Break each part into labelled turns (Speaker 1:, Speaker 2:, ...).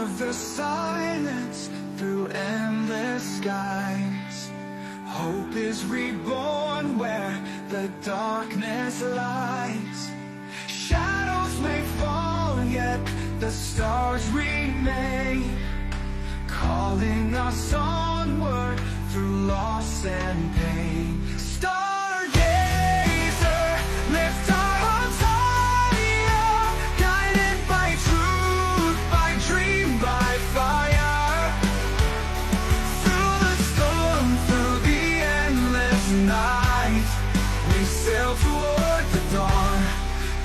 Speaker 1: of the silence through endless skies. Hope is reborn where the darkness lies. Shadows may fall, yet the stars remain, calling us onward through loss and pain. Stargazer, lift our hearts higher, guided by truth, by dream, by fire. Through the storm, through the endless night, we sail toward the dawn,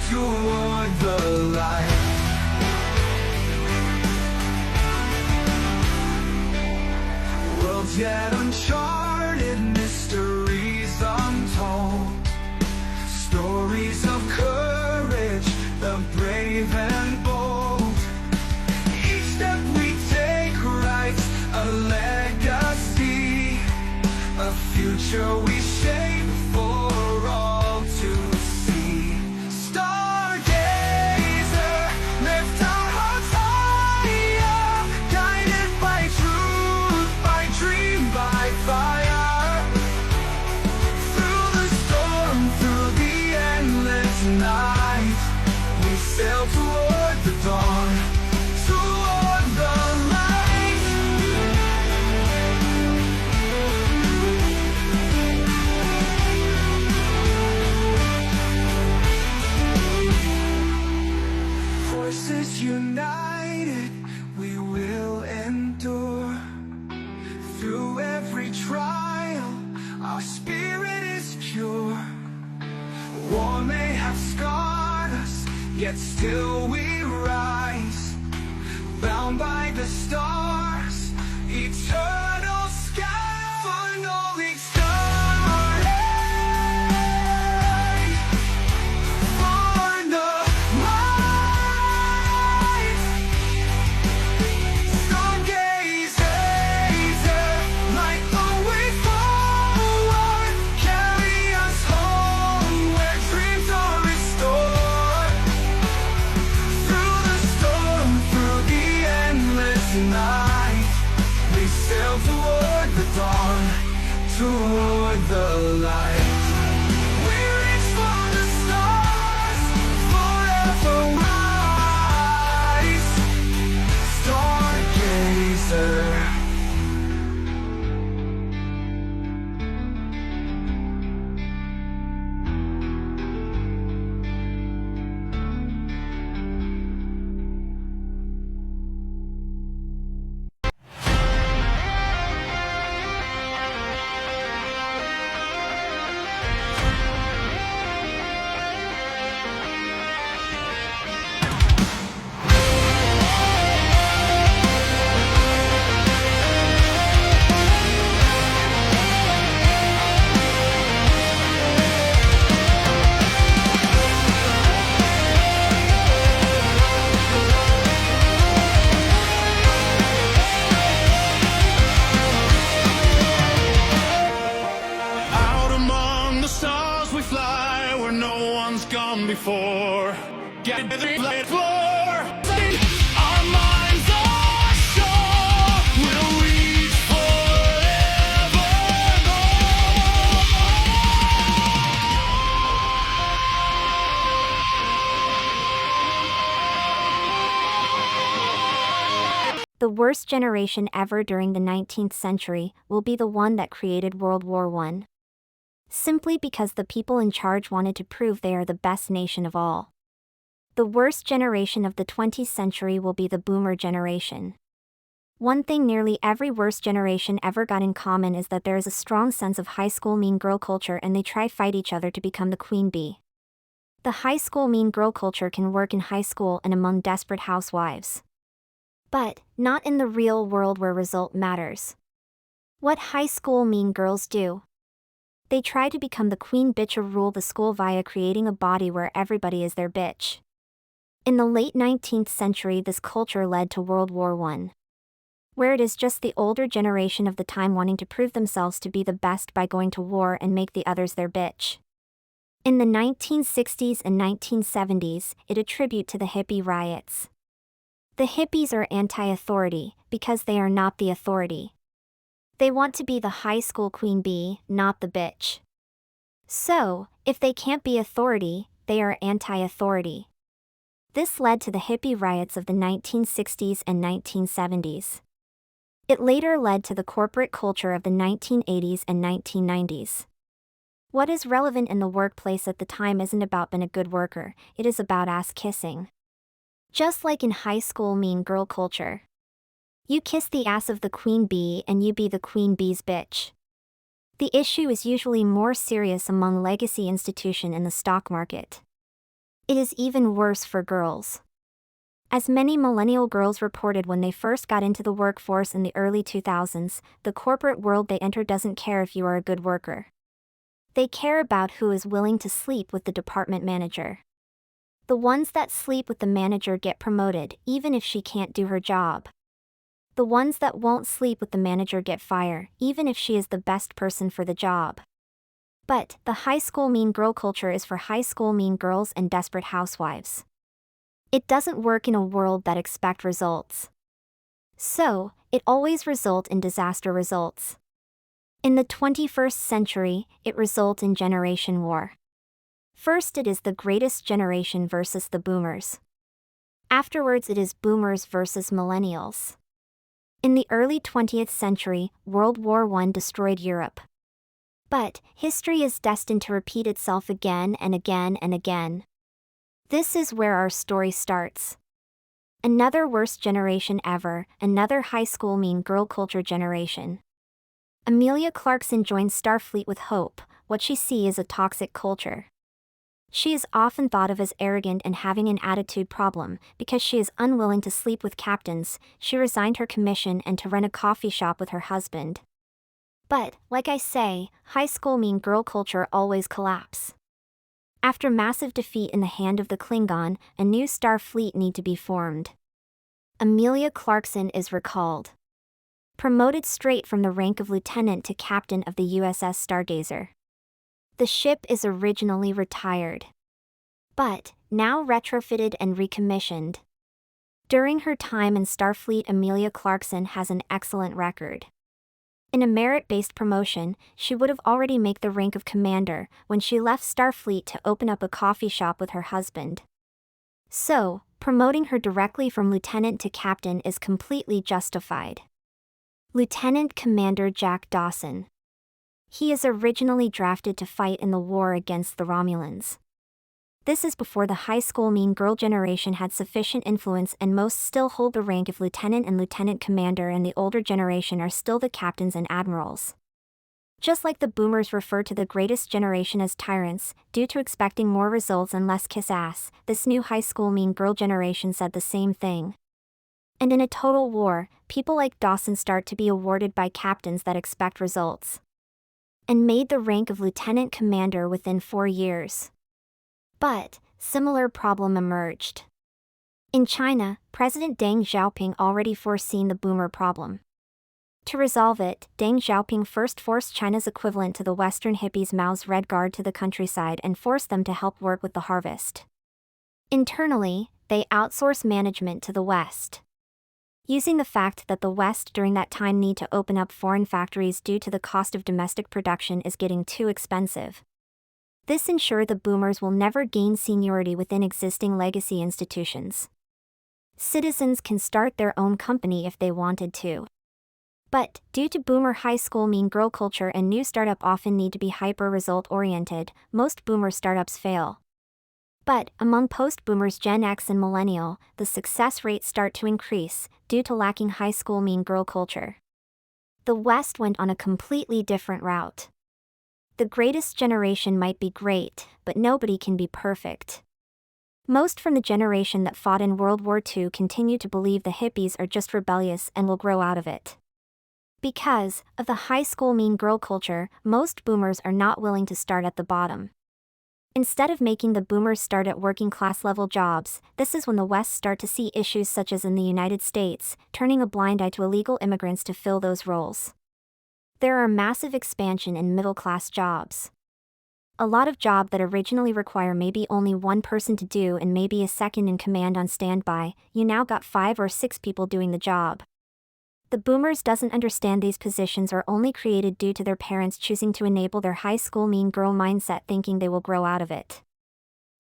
Speaker 1: toward the light. Worlds yet uncharted, mysteries untold, stories of courage, the brave and bold. Each step we take writes a legacy, a future we shape for all to see. Stargazer, lift our hearts higher, guided by truth, by dream, by fire. Through the storm, through the endless night, we sail toward the dawn, toward the light. Forces united, we will endure. Through every trial, our spirit is pure. War may have scarred us, yet still we rise, bound by the stars, eternal sky, for no starlight, for the light. Stargazer, light the way forward, carry us home where dreams are restored. Through the storm, through the endless night, we sail toward the dawn, toward the light. We reach for the stars, forever rise. Stargazer. Out among the stars we fly, where no one's gone before. Get the floor. Our minds are sure we'll reach forever.
Speaker 2: The worst generation ever during the 19th century will be the one that created World War I. Simply because the people in charge wanted to prove they are the best nation of all. The worst generation of the 20th century will be the boomer generation. One thing nearly every worst generation ever got in common is that there is a strong sense of high school mean girl culture, and they try fight each other to become the queen bee. The high school mean girl culture can work in high school and among desperate housewives. But not in the real world where result matters. What high school mean girls do? They try to become the queen bitch or rule the school via creating a body where everybody is their bitch. In the late 19th century, this culture led to World War I, where it is just the older generation of the time wanting to prove themselves to be the best by going to war and make the others their bitch. In the 1960s and 1970s, it a tribute to the hippie riots. The hippies are anti-authority because they are not the authority. They want to be the high school queen bee, not the bitch. So, if they can't be authority, they are anti-authority. This led to the hippie riots of the 1960s and 1970s. It later led to the corporate culture of the 1980s and 1990s. What is relevant in the workplace at the time isn't about being a good worker, it is about ass kissing. Just like in high school mean girl culture. You kiss the ass of the queen bee and you be the queen bee's bitch. The issue is usually more serious among legacy institutions in the stock market. It is even worse for girls. As many millennial girls reported when they first got into the workforce in the early 2000s, the corporate world they enter doesn't care if you are a good worker. They care about who is willing to sleep with the department manager. The ones that sleep with the manager get promoted, even if she can't do her job. The ones that won't sleep with the manager get fired, even if she is the best person for the job. But the high school mean girl culture is for high school mean girls and desperate housewives. It doesn't work in a world that expects results. So, it always results in disaster results. In the 21st century, it results in generation war. First it is the greatest generation versus the boomers. Afterwards it is boomers versus millennials. In the early 20th century, World War I destroyed Europe. But history is destined to repeat itself again and again and again. This is where our story starts. Another worst generation ever, another high school mean girl culture generation. Amelia Clarkson joined Starfleet with hope. What she sees is a toxic culture. She is often thought of as arrogant and having an attitude problem. Because she is unwilling to sleep with captains, she resigned her commission and to run a coffee shop with her husband. But, like I say, high school mean girl culture always collapse. After massive defeat in the hand of the Klingon, a new Starfleet need to be formed. Amelia Clarkson is recalled. Promoted straight from the rank of lieutenant to captain of the USS Stargazer. The ship is originally retired, but now retrofitted and recommissioned. During her time in Starfleet, Amelia Clarkson has an excellent record. In a merit-based promotion, she would have already made the rank of commander when she left Starfleet to open up a coffee shop with her husband. So, promoting her directly from lieutenant to captain is completely justified. Lieutenant Commander Jack Dawson. He is originally drafted to fight in the war against the Romulans. This is before the high school mean girl generation had sufficient influence, and most still hold the rank of lieutenant and lieutenant commander, and the older generation are still the captains and admirals. Just like the boomers refer to the greatest generation as tyrants, due to expecting more results and less kiss ass, this new high school mean girl generation said the same thing. And in a total war, people like Dawson start to be awarded by captains that expect results. And made the rank of lieutenant commander within 4 years. But, similar problem emerged. In China, President Deng Xiaoping already foreseen the boomer problem. To resolve it, Deng Xiaoping first forced China's equivalent to the Western hippies Mao's Red Guard to the countryside and forced them to help work with the harvest. Internally, they outsourced management to the West. Using the fact that the West during that time need to open up foreign factories due to the cost of domestic production is getting too expensive. This ensured the boomers will never gain seniority within existing legacy institutions. Citizens can start their own company if they wanted to. But, due to boomer high school mean girl culture and new startup often need to be hyper-result oriented, most boomer startups fail. But, among post-boomers Gen X and Millennial, the success rates start to increase, due to lacking high school mean girl culture. The West went on a completely different route. The greatest generation might be great, but nobody can be perfect. Most from the generation that fought in World War II continue to believe the hippies are just rebellious and will grow out of it. Because of the high school mean girl culture, most boomers are not willing to start at the bottom. Instead of making the boomers start at working class level jobs, this is when the West start to see issues such as in the United States, turning a blind eye to illegal immigrants to fill those roles. There are massive expansion in middle class jobs. A lot of job that originally require maybe only one person to do and maybe a second in command on standby, you now got 5 or 6 people doing the job. The boomers doesn't understand these positions are only created due to their parents choosing to enable their high school mean girl mindset thinking they will grow out of it.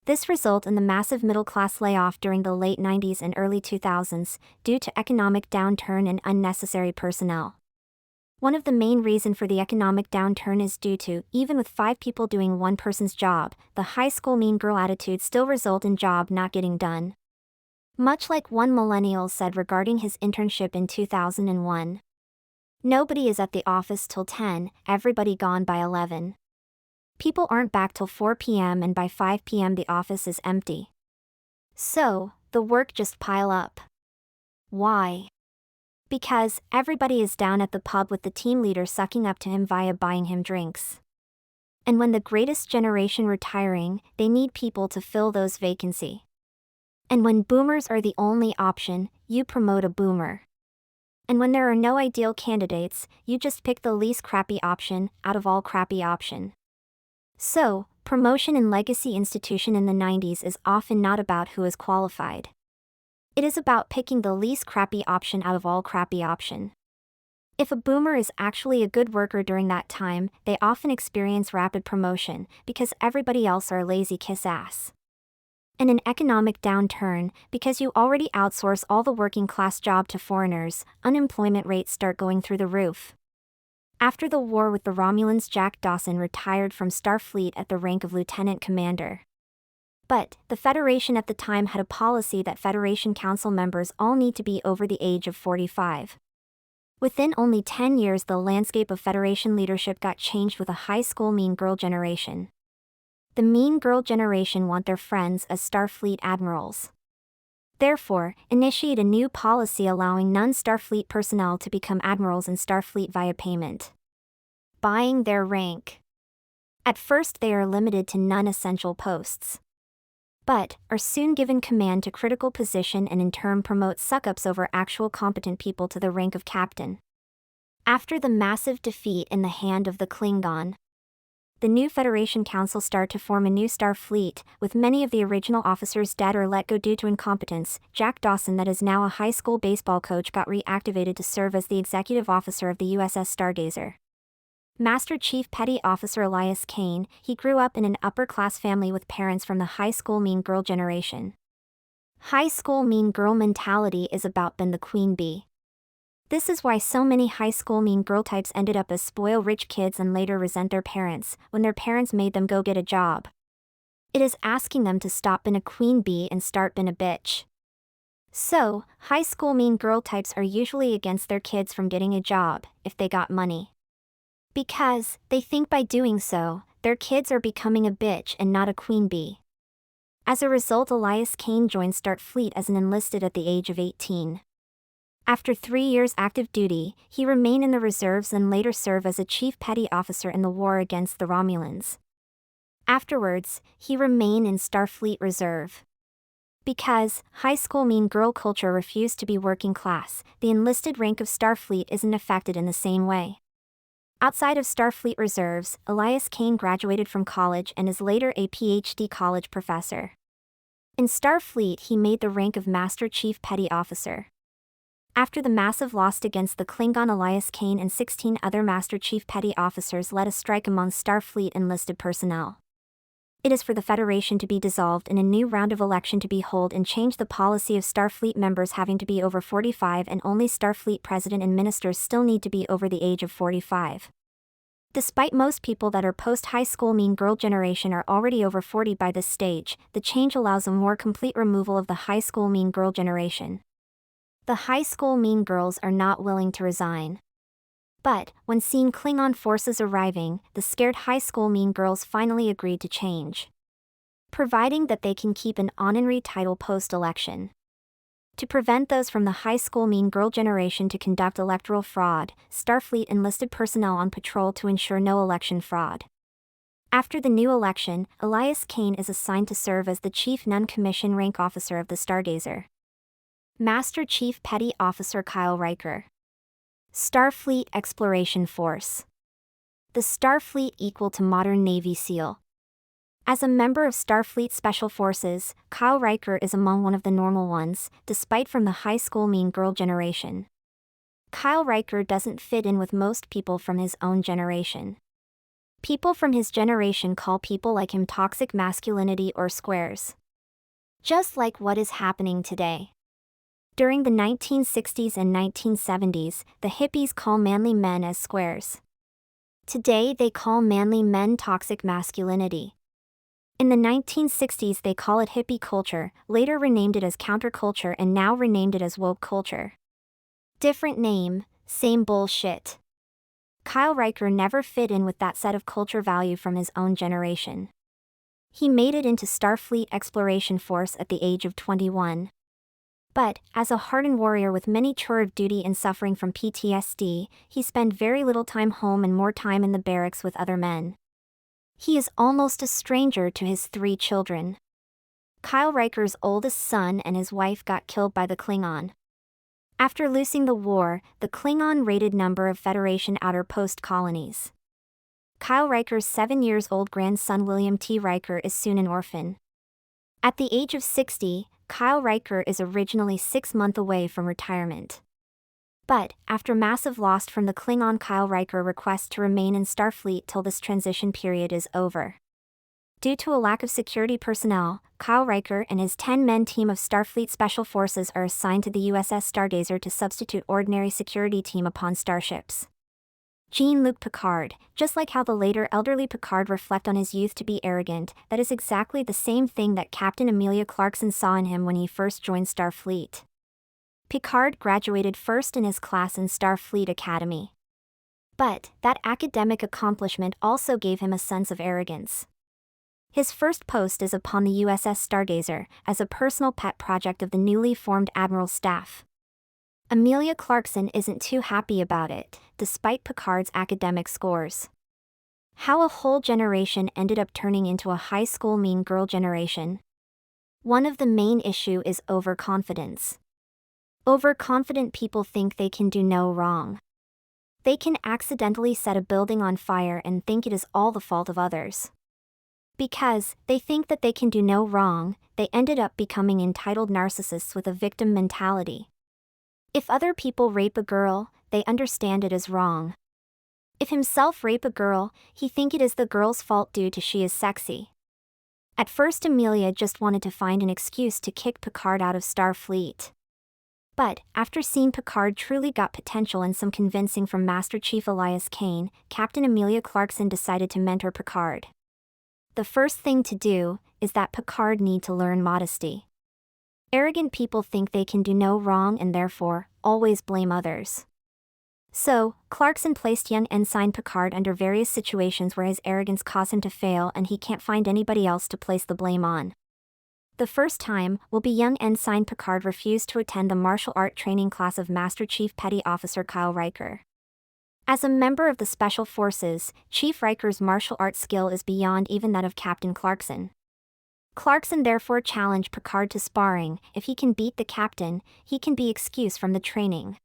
Speaker 2: This result in the massive middle-class layoff during the late 90s and early 2000s, due to economic downturn and unnecessary personnel. One of the main reasons for the economic downturn is due to, even with 5 people doing one person's job, the high school mean girl attitude still result in job not getting done. Much like one millennial said regarding his internship in 2001. Nobody is at the office till 10, everybody gone by 11. People aren't back till 4 p.m. and by 5 p.m. the office is empty. So, the work just pile up. Why? Because everybody is down at the pub with the team leader sucking up to him via buying him drinks. And when the greatest generation retiring, they need people to fill those vacancy. And when boomers are the only option, you promote a boomer. And when there are no ideal candidates, you just pick the least crappy option out of all crappy option. So, promotion in legacy institution in the 90s is often not about who is qualified. It is about picking the least crappy option out of all crappy option. If a boomer is actually a good worker during that time, they often experience rapid promotion because everybody else are lazy kiss ass. In an economic downturn, because you already outsource all the working class job to foreigners, unemployment rates start going through the roof. After the war with the Romulans, Jack Dawson retired from Starfleet at the rank of lieutenant commander. But, the Federation at the time had a policy that Federation Council members all need to be over the age of 45. Within only 10 years the landscape of Federation leadership got changed with a high school mean girl generation. The mean girl generation want their friends as Starfleet admirals. Therefore, initiate a new policy allowing non-Starfleet personnel to become admirals in Starfleet via payment. Buying their rank. At first they are limited to non-essential posts. But, are soon given command to critical position and in turn promote suck-ups over actual competent people to the rank of captain. After the massive defeat in the hand of the Klingon, the new Federation Council start to form a new Starfleet, with many of the original officers dead or let go due to incompetence. Jack Dawson, that is now a high school baseball coach, got reactivated to serve as the executive officer of the USS Stargazer. Master Chief Petty Officer Elias Kane, he grew up in an upper-class family with parents from the high school mean girl generation. High school mean girl mentality is about being the queen bee. This is why so many high school mean girl types ended up as spoil rich kids and later resent their parents when their parents made them go get a job. It is asking them to stop being a queen bee and start being a bitch. So, high school mean girl types are usually against their kids from getting a job if they got money. Because, they think by doing so, their kids are becoming a bitch and not a queen bee. As a result, Elias Kane joined Starfleet as an enlisted at the age of 18. After 3 years active duty, he remained in the reserves and later served as a chief petty officer in the war against the Romulans. Afterwards, he remained in Starfleet Reserve. Because high school mean girl culture refused to be working class, the enlisted rank of Starfleet isn't affected in the same way. Outside of Starfleet Reserves, Elias Kane graduated from college and is later a PhD college professor. In Starfleet, he made the rank of Master Chief Petty Officer. After the massive loss against the Klingon, Elias Kane and 16 other Master Chief Petty Officers led a strike among Starfleet enlisted personnel. It is for the Federation to be dissolved and a new round of election to be held and change the policy of Starfleet members having to be over 45, and only Starfleet President and ministers still need to be over the age of 45. Despite most people that are post-high school mean girl generation are already over 40 by this stage, the change allows a more complete removal of the high school mean girl generation. The high school mean girls are not willing to resign. But, when seeing Klingon forces arriving, the scared high school mean girls finally agreed to change. Providing that they can keep an honorary title post-election. To prevent those from the high school mean girl generation to conduct electoral fraud, Starfleet enlisted personnel on patrol to ensure no election fraud. After the new election, Elias Kane is assigned to serve as the Chief Non-Commissioned Rank Officer of the Stargazer. Master Chief Petty Officer Kyle Riker. Starfleet Exploration Force. The Starfleet equal to modern Navy SEAL. As a member of Starfleet Special Forces, Kyle Riker is among one of the normal ones, despite from the high school mean girl generation. Kyle Riker doesn't fit in with most people from his own generation. People from his generation call people like him toxic masculinity or squares. Just like what is happening today. During the 1960s and 1970s, the hippies call manly men as squares. Today they call manly men toxic masculinity. In the 1960s they call it hippie culture, later renamed it as counterculture and now renamed it as woke culture. Different name, same bullshit. Kyle Riker never fit in with that set of culture value from his own generation. He made it into Starfleet Exploration Force at the age of 21. But, as a hardened warrior with many tour of duty and suffering from PTSD, he spent very little time home and more time in the barracks with other men. He is almost a stranger to his 3 children. Kyle Riker's oldest son and his wife got killed by the Klingon. After losing the war, the Klingon raided number of Federation outer post colonies. Kyle Riker's 7-year-old grandson William T. Riker is soon an orphan. At the age of 60, Kyle Riker is originally 6 months away from retirement. But, after massive loss from the Klingon, Kyle Riker requests to remain in Starfleet till this transition period is over. Due to a lack of security personnel, Kyle Riker and his 10-man team of Starfleet Special Forces are assigned to the USS Stargazer to substitute ordinary security team upon starships. Jean-Luc Picard, just like how the later elderly Picard reflect on his youth to be arrogant, that is exactly the same thing that Captain Amelia Clarkson saw in him when he first joined Starfleet. Picard graduated first in his class in Starfleet Academy. But, that academic accomplishment also gave him a sense of arrogance. His first post is upon the USS Stargazer, as a personal pet project of the newly formed Admiral staff. Amelia Clarkson isn't too happy about it, despite Picard's academic scores. How a whole generation ended up turning into a high school mean girl generation. One of the main issue is overconfidence. Overconfident people think they can do no wrong. They can accidentally set a building on fire and think it is all the fault of others. Because they think that they can do no wrong, they ended up becoming entitled narcissists with a victim mentality. If other people rape a girl, they understand it is wrong. If himself rape a girl, he think it is the girl's fault due to she is sexy. At first Amelia just wanted to find an excuse to kick Picard out of Starfleet. But, after seeing Picard truly got potential and some convincing from Master Chief Elias Kane, Captain Amelia Clarkson decided to mentor Picard. The first thing to do is that Picard need to learn modesty. Arrogant people think they can do no wrong and therefore, always blame others. So, Clarkson placed young Ensign Picard under various situations where his arrogance caused him to fail and he can't find anybody else to place the blame on. The first time will be young Ensign Picard refused to attend the martial art training class of Master Chief Petty Officer Kyle Riker. As a member of the Special Forces, Chief Riker's martial arts skill is beyond even that of Captain Clarkson. Clarkson therefore challenged Picard to sparring. If he can beat the captain, he can be excused from the training.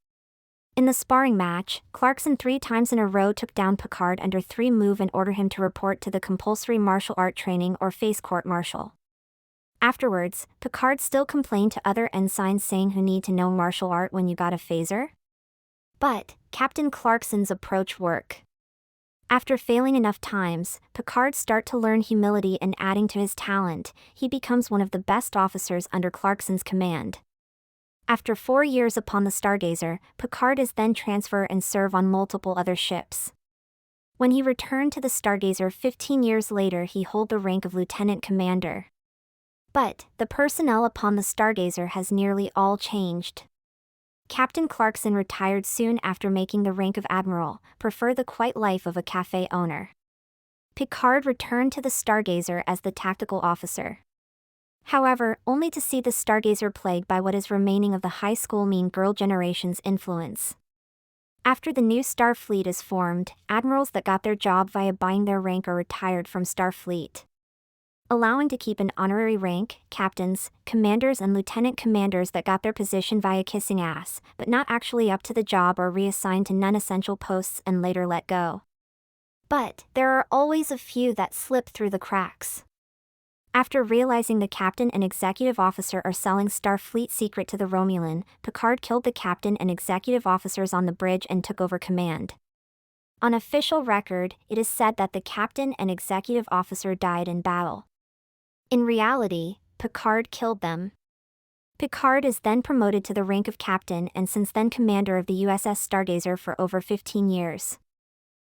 Speaker 2: In the sparring match, Clarkson 3 times in a row took down Picard under 3 move and ordered him to report to the compulsory martial art training or face court-martial. Afterwards, Picard still complained to other ensigns saying who need to know martial art when you got a phaser? But, Captain Clarkson's approach worked. After failing enough times, Picard start to learn humility and adding to his talent, he becomes one of the best officers under Clarkson's command. After 4 years upon the Stargazer, Picard is then transferred and serve on multiple other ships. When he returned to the Stargazer 15 years later, he hold the rank of Lieutenant Commander. But, the personnel upon the Stargazer has nearly all changed. Captain Clarkson retired soon after making the rank of Admiral, prefer the quiet life of a cafe owner. Picard returned to the Stargazer as the tactical officer. However, only to see the Stargazer plagued by what is remaining of the high school mean girl generation's influence. After the new Starfleet is formed, admirals that got their job via buying their rank are retired from Starfleet. Allowing to keep an honorary rank, captains, commanders and lieutenant commanders that got their position via kissing ass, but not actually up to the job are reassigned to non-essential posts and later let go. But, there are always a few that slip through the cracks. After realizing the captain and executive officer are selling Starfleet secret to the Romulan, Picard killed the captain and executive officers on the bridge and took over command. On official record, it is said that the captain and executive officer died in battle. In reality, Picard killed them. Picard is then promoted to the rank of captain and since then commander of the USS Stargazer for over 15 years.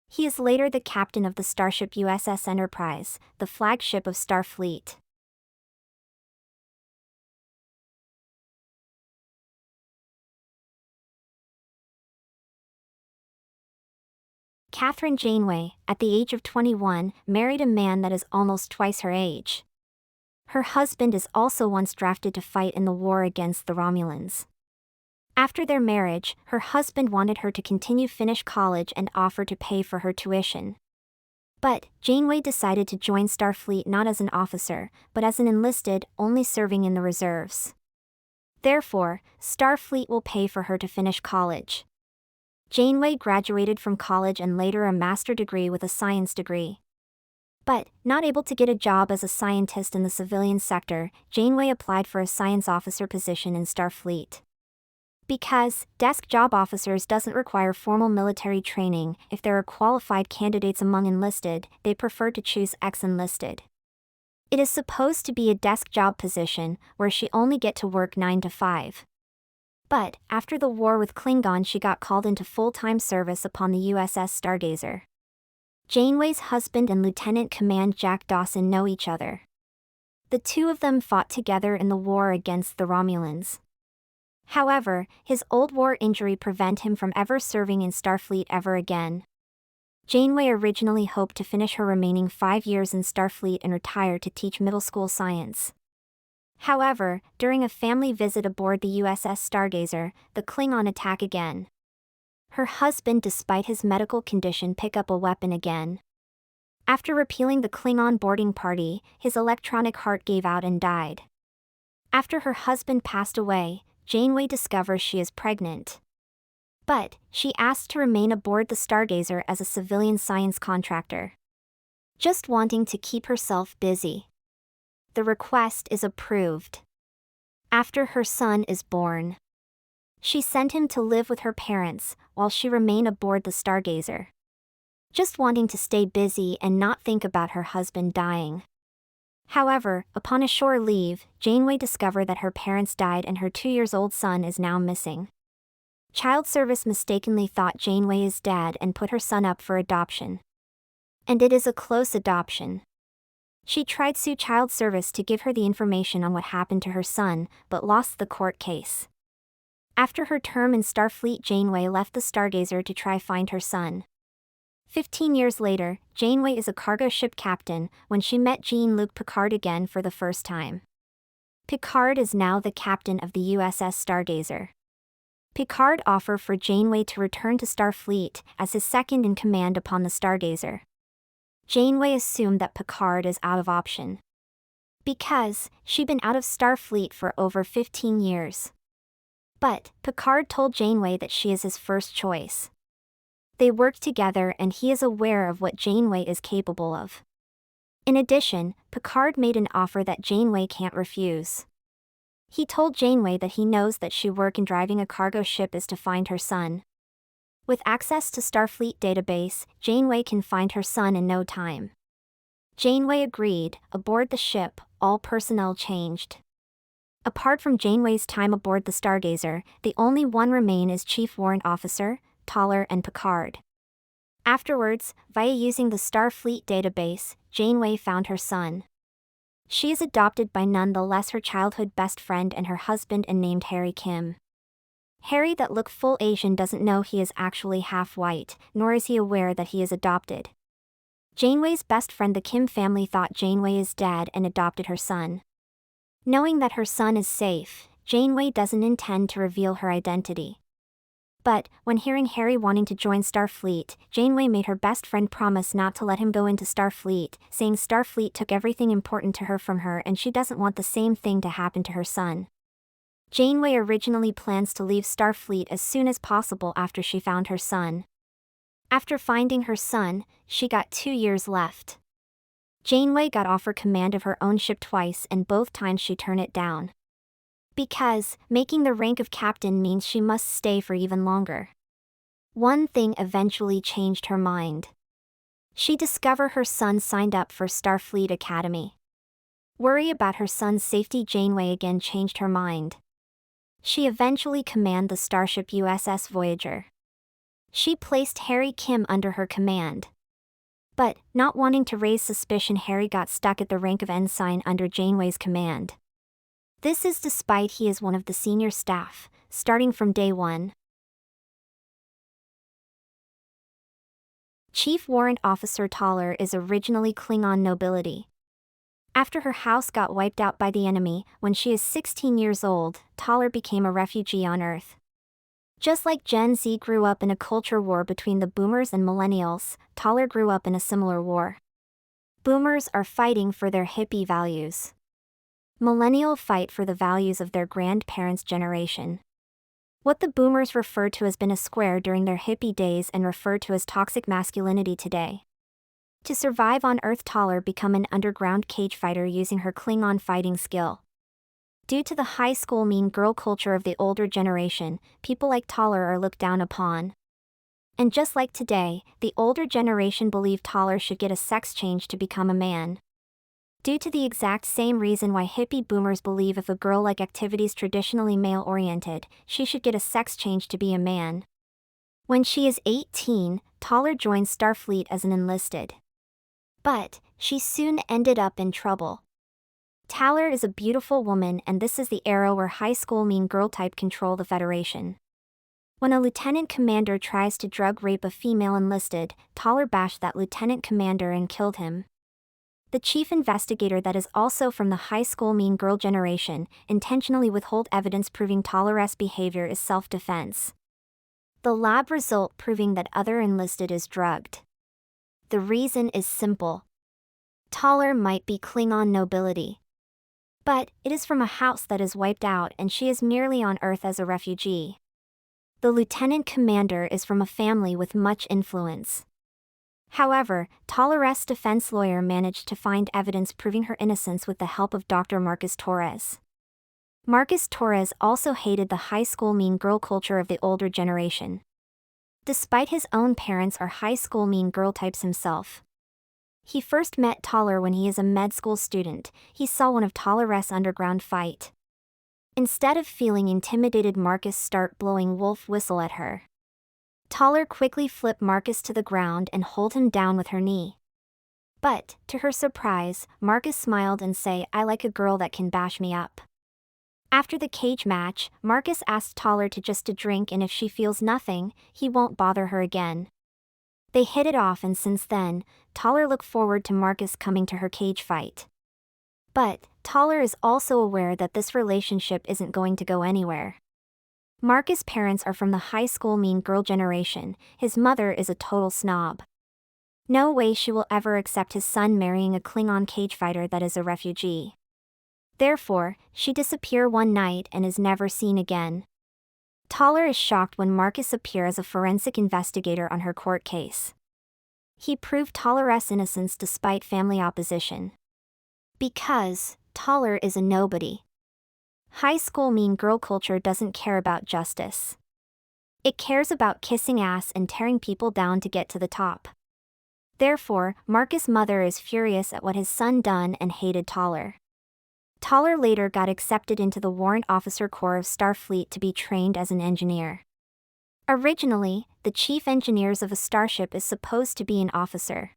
Speaker 2: He is later the captain of the starship USS Enterprise, the flagship of Starfleet. Catherine Janeway, at the age of 21, married a man that is almost twice her age. Her husband is also once drafted to fight in the war against the Romulans. After their marriage, her husband wanted her to finish college and offered to pay for her tuition. But Janeway decided to join Starfleet not as an officer, but as an enlisted, only serving in the reserves. Therefore, Starfleet will pay for her to finish college. Janeway graduated from college and later a master's degree with a science degree. But, not able to get a job as a scientist in the civilian sector, Janeway applied for a science officer position in Starfleet. Because desk job officers doesn't require formal military training, if there are qualified candidates among enlisted, they prefer to choose ex-enlisted. It is supposed to be a desk job position, where she only get to work 9 to 5. But, after the war with Klingon she got called into full-time service upon the USS Stargazer. Janeway's husband and Lieutenant Command Jack Dawson know each other. The two of them fought together in the war against the Romulans. However, his old war injury prevent him from ever serving in Starfleet ever again. Janeway originally hoped to finish her remaining 5 years in Starfleet and retire to teach middle school science. However, during a family visit aboard the USS Stargazer, the Klingon attack again. Her husband, despite his medical condition, pick up a weapon again. After repealing the Klingon boarding party, his electronic heart gave out and died. After her husband passed away, Janeway discovers she is pregnant. But, she asked to remain aboard the Stargazer as a civilian science contractor. Just wanting to keep herself busy. The request is approved. After her son is born, she sent him to live with her parents, while she remained aboard the Stargazer. Just wanting to stay busy and not think about her husband dying. However, upon a shore leave, Janeway discovered that her parents died and her 2-year-old son is now missing. Child Service mistakenly thought Janeway is dead and put her son up for adoption. And it is a close adoption. She tried sue Child Service to give her the information on what happened to her son, but lost the court case. After her term in Starfleet, Janeway left the Stargazer to try find her son. 15 years later, Janeway is a cargo ship captain when she met Jean-Luc Picard again for the first time. Picard is now the captain of the USS Stargazer. Picard offered for Janeway to return to Starfleet as his second in command upon the Stargazer. Janeway assumed that Picard is out of option. Because she'd been out of Starfleet for over 15 years. But Picard told Janeway that she is his first choice. They work together and he is aware of what Janeway is capable of. In addition, Picard made an offer that Janeway can't refuse. He told Janeway that he knows that she work in driving a cargo ship is to find her son. With access to Starfleet database, Janeway can find her son in no time. Janeway agreed. Aboard the ship, all personnel changed. Apart from Janeway's time aboard the Stargazer, the only one remain is Chief Warrant Officer, Toller and Picard. Afterwards, via using the Starfleet database, Janeway found her son. She is adopted by none the less her childhood best friend and her husband and named Harry Kim. Harry that look full Asian doesn't know he is actually half white, nor is he aware that he is adopted. Janeway's best friend the Kim family thought Janeway is dead and adopted her son. Knowing that her son is safe, Janeway doesn't intend to reveal her identity. But, when hearing Harry wanting to join Starfleet, Janeway made her best friend promise not to let him go into Starfleet, saying Starfleet took everything important to her from her and she doesn't want the same thing to happen to her son. Janeway originally plans to leave Starfleet as soon as possible after she found her son. After finding her son, she got 2 years left. Janeway got offered command of her own ship twice, and both times she turned it down. Because making the rank of captain means she must stay for even longer. One thing eventually changed her mind. She discovered her son signed up for Starfleet Academy. Worry about her son's safety, Janeway again changed her mind. She eventually commanded the starship USS Voyager. She placed Harry Kim under her command. But, not wanting to raise suspicion, Harry got stuck at the rank of ensign under Janeway's command. This is despite he is one of the senior staff, starting from day one. Chief Warrant Officer Toller is originally Klingon nobility. After her house got wiped out by the enemy, when she is 16 years old, Toller became a refugee on Earth. Just like Gen Z grew up in a culture war between the boomers and millennials, Toller grew up in a similar war. Boomers are fighting for their hippie values. Millennials fight for the values of their grandparents' generation. What the boomers refer to as being a square during their hippie days and refer to as toxic masculinity today. To survive on Earth, Toller became an underground cage fighter using her Klingon fighting skill. Due to the high school mean girl culture of the older generation, people like Toller are looked down upon. And just like today, the older generation believed Toller should get a sex change to become a man. Due to the exact same reason why hippie boomers believe if a girl likes activities traditionally male-oriented, she should get a sex change to be a man. When she is 18, Toller joins Starfleet as an enlisted. But, she soon ended up in trouble. Toller is a beautiful woman, and this is the era where high school mean girl type control the Federation. When a lieutenant commander tries to drug rape a female enlisted, Toller bashed that lieutenant commander and killed him. The chief investigator, that is also from the high school mean girl generation, intentionally withhold evidence proving Toller's behavior is self-defense. The lab result proving that other enlisted is drugged. The reason is simple. Toller might be Klingon nobility. But, it is from a house that is wiped out, and she is merely on Earth as a refugee. The lieutenant commander is from a family with much influence. However, Toller's defense lawyer managed to find evidence proving her innocence with the help of Dr. Marcus Torres. Marcus Torres also hated the high school mean girl culture of the older generation. Despite his own parents are high school mean girl types himself. He first met Toller when he is a med school student. He saw one of Toller's underground fight. Instead of feeling intimidated, Marcus start blowing wolf whistle at her. Toller quickly flipped Marcus to the ground and hold him down with her knee. But, to her surprise, Marcus smiled and say, "I like a girl that can bash me up." After the cage match, Marcus asked Toller to just a drink, and if she feels nothing, he won't bother her again. They hit it off, and since then, Toller looked forward to Marcus coming to her cage fight. But, Toller is also aware that this relationship isn't going to go anywhere. Marcus' parents are from the high school mean girl generation. His mother is a total snob. No way she will ever accept his son marrying a Klingon cage fighter that is a refugee. Therefore, she disappears one night and is never seen again. Toller is shocked when Marcus appears as a forensic investigator on her court case. He proved Toller's innocence despite family opposition. Because, Toller is a nobody. High school mean girl culture doesn't care about justice. It cares about kissing ass and tearing people down to get to the top. Therefore, Marcus' mother is furious at what his son done and hated Toller. Toller later got accepted into the Warrant Officer Corps of Starfleet to be trained as an engineer. Originally, the chief engineers of a starship is supposed to be an officer.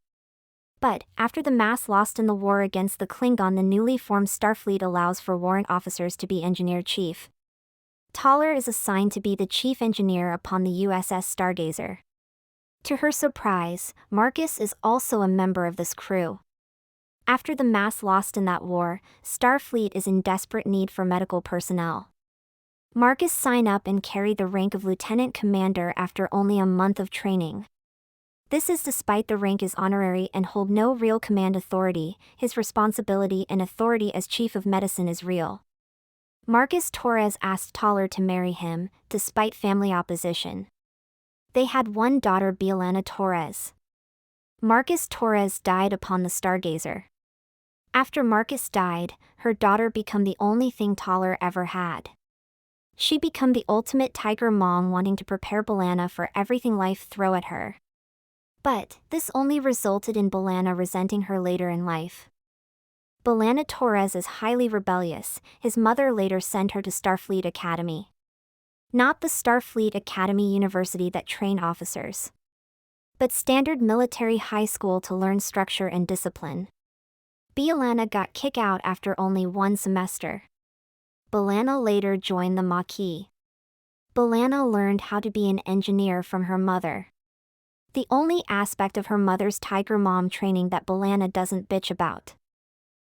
Speaker 2: But, after the mass lost in the war against the Klingon, the newly formed Starfleet allows for warrant officers to be engineer chief. Toller is assigned to be the chief engineer upon the USS Stargazer. To her surprise, Marcus is also a member of this crew. After the mass lost in that war, Starfleet is in desperate need for medical personnel. Marcus signed up and carried the rank of lieutenant commander after only a month of training. This is despite the rank is honorary and hold no real command authority. His responsibility and authority as chief of medicine is real. Marcus Torres asked Toller to marry him, despite family opposition. They had one daughter, Bielana Torres. Marcus Torres died upon the Stargazer. After Marcus died, her daughter became the only thing Taller ever had. She became the ultimate tiger mom, wanting to prepare B'Elanna for everything life throw at her. But this only resulted in B'Elanna resenting her later in life. B'Elanna Torres is highly rebellious. His mother later sent her to Starfleet Academy. Not the Starfleet Academy University that trained officers, but standard military high school to learn structure and discipline. B'Elanna got kicked out after only one semester. B'Elanna later joined the Maquis. B'Elanna learned how to be an engineer from her mother. The only aspect of her mother's tiger mom training that B'Elanna doesn't bitch about.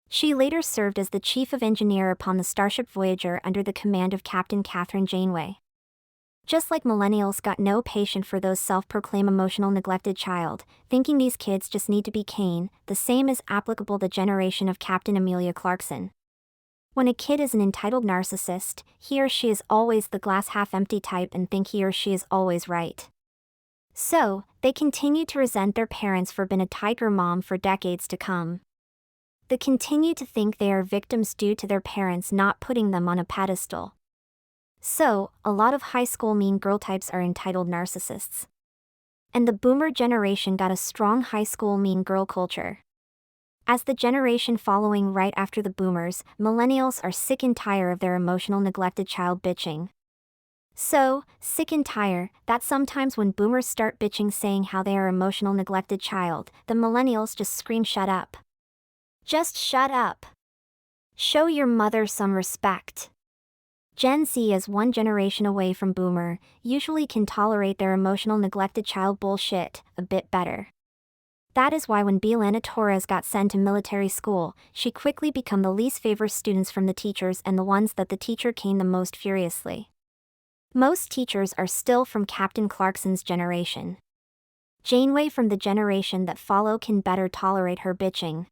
Speaker 2: She later served as the chief of engineer upon the Starship Voyager under the command of Captain Kathryn Janeway. Just like millennials got no patience for those self-proclaimed emotional neglected child, thinking these kids just need to be cane, the same is applicable to the generation of Captain Amelia Clarkson. When a kid is an entitled narcissist, he or she is always the glass half empty type and think he or she is always right. So, they continue to resent their parents for being a tiger mom for decades to come. They continue to think they are victims due to their parents not putting them on a pedestal. So, a lot of high school mean girl types are entitled narcissists. And the boomer generation got a strong high school mean girl culture. As the generation following right after the boomers, millennials are sick and tired of their emotional neglected child bitching. So, sick and tired that sometimes when boomers start bitching saying how they are emotional neglected child, the millennials just scream shut up. Just shut up. Show your mother some respect. Gen Z is one generation away from boomer, usually can tolerate their emotional neglected child bullshit a bit better. That is why when B'Elanna Torres got sent to military school, she quickly became the least favored students from the teachers and the ones that the teacher caned the most furiously. Most teachers are still from Captain Clarkson's generation. Janeway from the generation that follow can better tolerate her bitching.